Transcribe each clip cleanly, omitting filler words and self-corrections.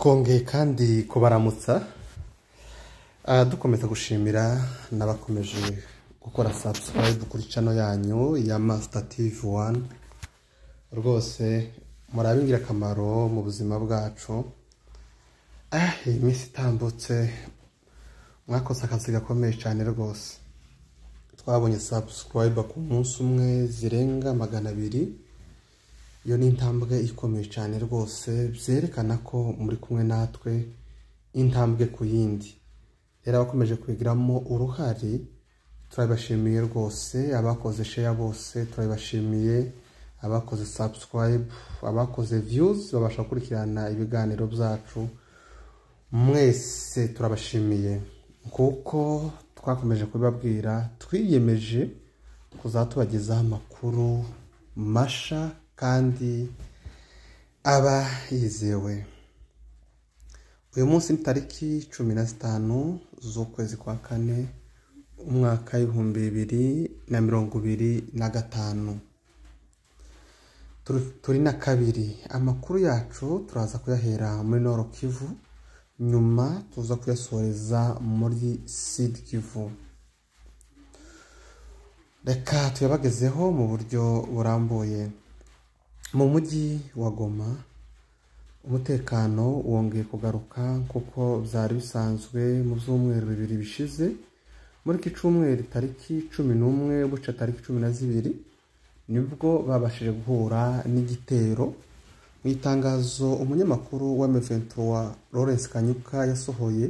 twongeye kandi kubaramutsa dukomeza gushimira n'abakomeje gukora subscribe kuri channel yanyu ya Master TV 1 rwose murabingira akamaro mu buzima bwacu. Iminsi itambutse mwakoze akazi gakomeye cyane rwose, twabonye subscribe ku munsi umwe zirenga 200. Iyo ni intambwe ikomeye cyane rwose, byerekana ko muri kumwe natwe intambwe ku yindi. Rero abakomeje kwigiramo uruhare turabashimiye rwose, abakoze share bose turabashimiye, abakoze subscribe, abakoze views babasha kurikirana ibiganiro byacu, mwese turabashimiye. Kuko twakomeje kubabwira, twiyemeje kuzatubagezaho amakuru masha kandi aba yizewe. Uyu munsi ni tariki 15 z'ukwezi kwa 4 umwaka w'2025. Turi na kabiri. Amakuru yacu turaza kuyahera muri Nord Kivu, nyuma tuza kuyasoreza muri Sud Kivu. Reka tuyabagezeho mu buryo burambuye. Mu mujyi wa Goma umutekano wongeye kugaruka kuko byari bisanzwe mu byumweru bibiri bishize. Muri iki cyumweru tariki 11 buca tariki 12 nibwo babashije guhura n'igitero. Mu itangazo umunyamakuru wa M23 Lawrence Kanyuka yasohoye,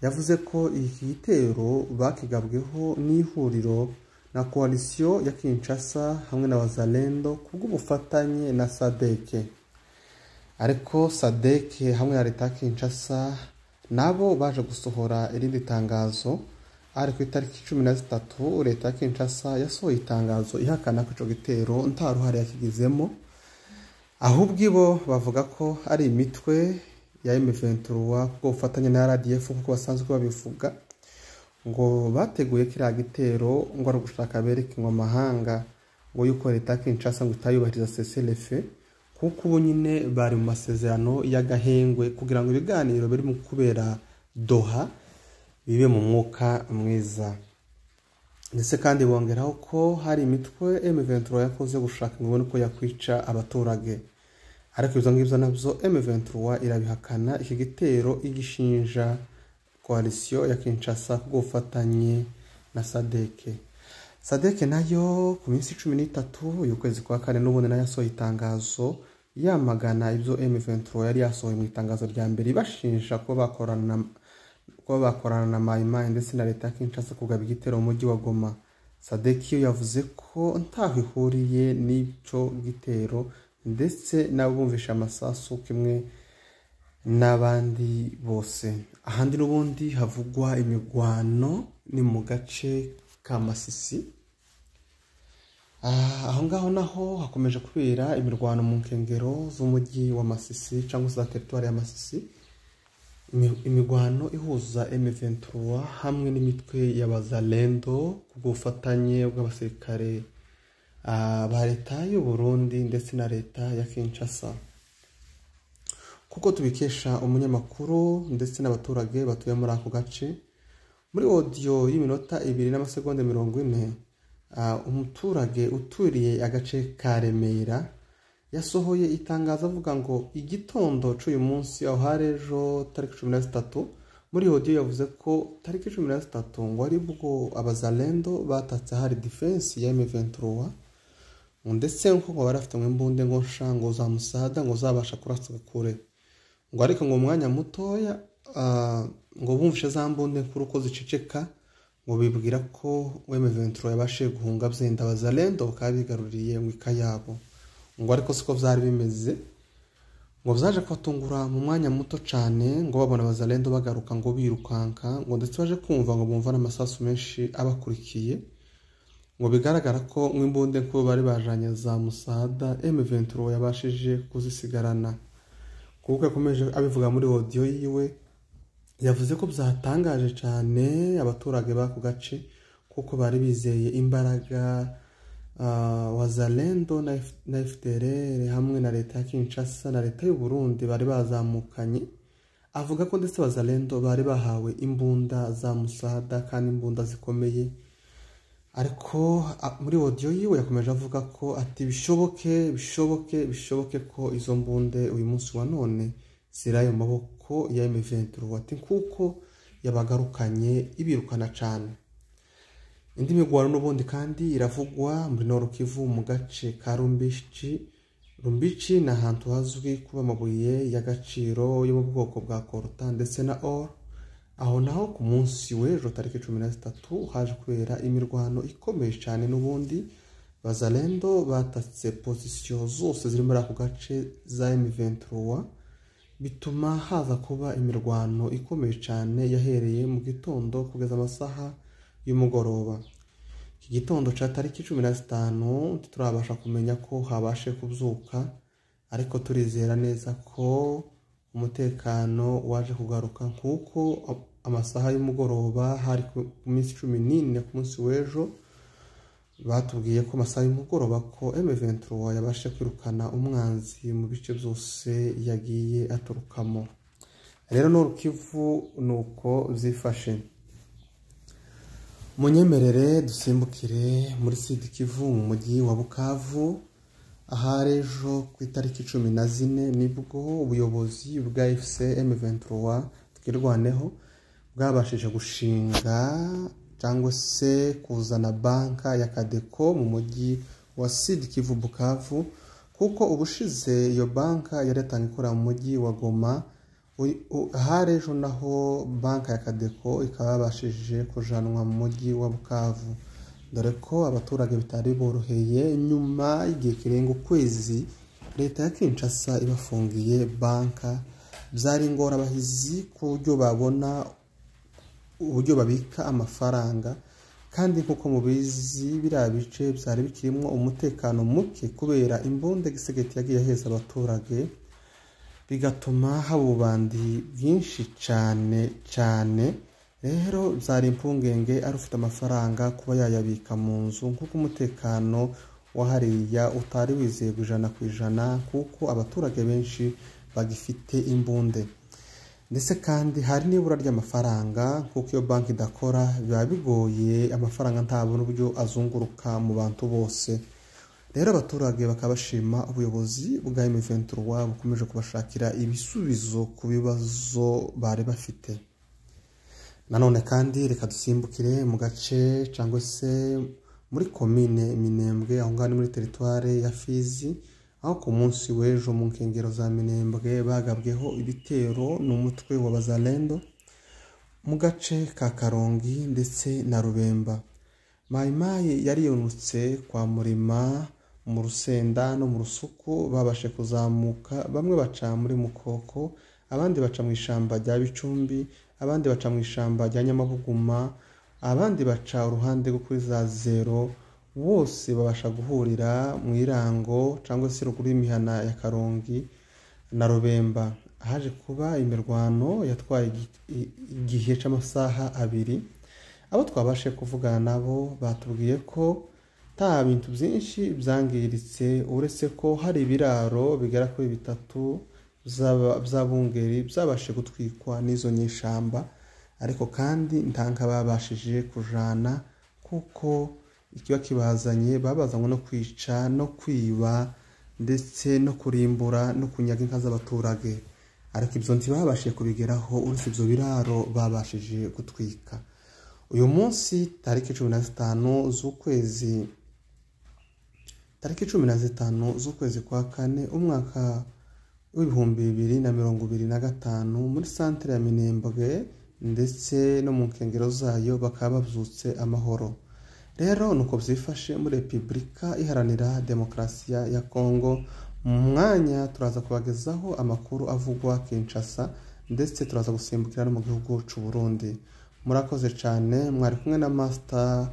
yavuze ko iki gitero bakigabweho n'ihuriro na coalition ya Kinshasa hamwe na Wazalendo kubw'ubufatanye na SADC. Ariko SADC hamwe na leta ya Kinshasa nabo baje gusohora irindi tangazo. Ariko itariki 13 leta ya Kinshasa yasohoye itangazo ihakana ko ico gitero nta ruhare yakigizemo, ahubwo ibo bavuga ko ari imitwe ya M23 kubwo bufatanye na RDF kuko basanzwe babivuga, ngo bateguye kiriya gitero ngo ari gushaka bereke mu mahanga ngo yuko leta ya Kinshasa ngo itayubahiriza cessez-le-feu, kuko ubu nyine bari mu masezerano y'agahengwe kugira ngo ibiganiro biri mu kubera Doha bibe mu mwuka mwiza. Ndetse kandi bongeraho ko hari imitwe M23 yakoze gushaka ngo ibone ko yakwica abaturage. Ariko ibyo ngibyo nabyo M23 irabihakana, iki gitero igishinja coalition ya Kinshasa kugufatanye na SADC. SADC nayo ku minsi 13 y'ukwezi kwa 4 n'ubundi nayo yasohoye itangazo yamagana ibyo M23 yari yasohoye mu itangazo rya mbere, bashinja ko bakorana na Mai ndetse na leta ya Kinshasa kugaba igitero mu mujyi wa Goma. SADC yavuze ko ntaho ihuriye n'ico gitero ndetse nabumvisha amasasu kimwe n'abandi bose. Ahandi n'ubundi havugwa imigwano ni mu gace ka Masisi. Aho ngaho naho hakomeje kubera imirwano mu nkengero z'umujyi wa Masisi cyangwa se territoire ya Masisi. Imigwano ihuza M23 hamwe n'imitwe y'Abazalendo ku bufatanye bw'abasirikare ba leta y'u Burundi ndetse na leta ya Kinshasa. Kuko tubikesha umunyamakuru ndetse n'abaturage batuye muri ako gace, muri audio y'iminota 2 n'amasegonda 40, umuturage uturiye agace ka Remera yasohoye itangazo avuga ngo igitondo cy'uyu munsi aho harejo tariki 13, muri audio yavuze ko tariki 13 ngo ari bwo Abazalendo batatse hari defense ya M23, ndetse nko barafite imbunde ngo nshango za musada ngo zabasha kurasa kure, ngo ariko ngo umwanya mutoya ngo bumvishe za mbunde kuri uko ziceceka, ngo bibwira ko M23 yabashe guhunga byenda Abazalendo bakabigaruriye mu ikayabo. Ngo ariko siko byari bimeze, ngo byaje kwatungura mu mwanya muto cyane, ngo babona Abazalendo bagaruka ngo birukanka, ngo ndetse baje kumva ngo bumva n'amasasu menshi abakurikiye, ngo bigaragara ko imbunde ko bari bajanye za musada M23 yabashije kuzisigarana. Kuko yakomeje abivuga muri audio yiwe, yavuze ko byatangaje cyane abaturage bako gace kuko bari bizeye imbaraga Wazalendo na FDLR hamwe na leta ya Kinshasa na leta y'u Burundi bari bazamukanye avuga ko ndetse Wazalendo bari bahawe imbunda za musada kandi imbunda zikomeye, ariko muri audio yiwe yakomeje avuga ko ati bishoboke ko izo mbunde uyu munsi wa none ziri ayo maboko ya M23, ati kuko yabagarukanye ibirukana cyane. Indi migwaro n'ubundi kandi iravugwa muri Nord Kivu mu gace ka Rumbici na ahantu hazwi kuba amabuye y'agaciro yo mu bwoko bwa coltan ndetse na or. Aho naho ku munsi w'ejo tariki 13 haje kubera imirwano ikomeye cyane n'ubundi. Wazalendo batatse position zose ziri muri ako gace za M23, bituma haza kuba imirwano ikomeye cyane yahereye mu gitondo kugeza amasaha y'umugoroba. Iki gitondo ca tariki 15 turabasha kumenya ko habashe kubyuka, ariko turizera neza ko umutekano waje kugaruka kuko amasaha y'umugoroba hari ku minsi 14 ku munsi w'ejo batubwiye ko amasaha y'umugoroba ko M23 yabashe kwirukana umwanzi mu bice byose yagiye aturukamo. Rero Nord Kivu nuko zifashe. Munyemerere dusimbukire muri Sud Kivu mu mujyi wa Bukavu, ahari ejo ku itariki 14 nibwo ubuyobozi bwa FC M23 twirwaneho bwabashije gushinga cyangwa se kuzana banka ya Kadeko mu mujyi wa Sud Kivu Bukavu, kuko ubushize iyo banka yaratanga ikora mu mujyi wa Goma. Ahari ejo naho banka ya Kadeko ikaba yabashije kujanwa mu mujyi wa Bukavu, dore ko abaturage bitari boroheye nyuma y'igihe kirenga ukwezi leta ya Kinshasa ibafungiye banka. Byari ingorabahizi ku buryo babona uburyo babika amafaranga, kandi nkuko mubizi biriya bice byari bikirimo umutekano muke kubera imbunda gisegeti yagiye aheza abaturage, bigatuma haba ububandi bwinshi cyane. Rero byari impungenge ari ufite amafaranga kuba yayabika mu nzu, kuko umutekano wahariya utari wizeye 100% kuko abaturage benshi bagifite imbunde. Ndetse kandi hari n'ibura ry'amafaranga kuko iyo banki idakora biba bigoye, amafaranga ntabona uburyo azunguruka mu bantu bose. Rero abaturage bakabashima ubuyobozi bwa M23 bukomeje kubashakira ibisubizo ku bibazo bari bafite. Nanone kandi reka dusimbukire mu gace cyangwa se muri commune Minembwe, aho ngani muri territoire ya Fizi, aho ku munsi w'ejo mu nkengero za Minembwe bagabweho ibitero n'umutwe wa Wazalendo mu gace ka Karongi ndetse na Rubemba. Mayimayi yari yonutse kwa Murima mu Rusenda no mu Rusuku, babashe kuzamuka, bamwe baca muri Mukoko, abandi baca mu ishamba rya Bicumbi, abandi baca mu ishamba rya Nyamabuguma, abandi baca uruhande rwo kuri za Zero. Bose babasha guhurira mu Irango cyangwa se ruguru y'imihana ya Karongi na Rubemba. Haje kuba imirwano yatwaye igihe cy'amasaha 2. Abo twabashe kuvugana nabo batubwiye ko nta bintu byinshi byangiritse, uretse ko hari ibiraro bigera kuri 3 by'abungeri byabashe gutwikwa n'izo nyeshamba, ariko kandi ntanka babashije kujana kuko ikiba kibazanye babazanywe no kwica no kwiba ndetse no kurimbura no kunyaga inka z'abaturage, ariko ibyo ntibabashije kubigeraho uretse ibyo biraro babashije gutwika. Uyu munsi tariki 15 z'ukwezi kwa kane umwaka w'ibihumbi 2025 muri centre ya Minembwe ndetse no mu nkengero zayo bakaba babyutse amahoro. Rero nuko byifashe muri Repubulika Iharanira Demokarasi ya Kongo. Mu mwanya turaza kubagezaho amakuru avugwa Kinshasa, ndetse turaza gusimbukira no mu gihugu cy'u Burundi. Murakoze cyane, mwari kumwe na Master.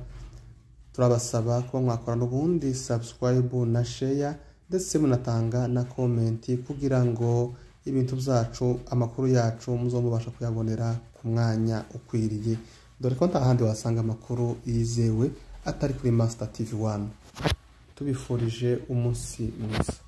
Turabasaba ko mwakora n'ubundi subscribe na share, ndetse munatanga na comment kugira ngo ibintu byacu, amakuru yacu muzomubasha kuyabonera ku mwanya ukwiriye, dore ko nta handi wasanga amakuru yizewe atari kuri Master TV 1. Tubifurije umunsi mwiza.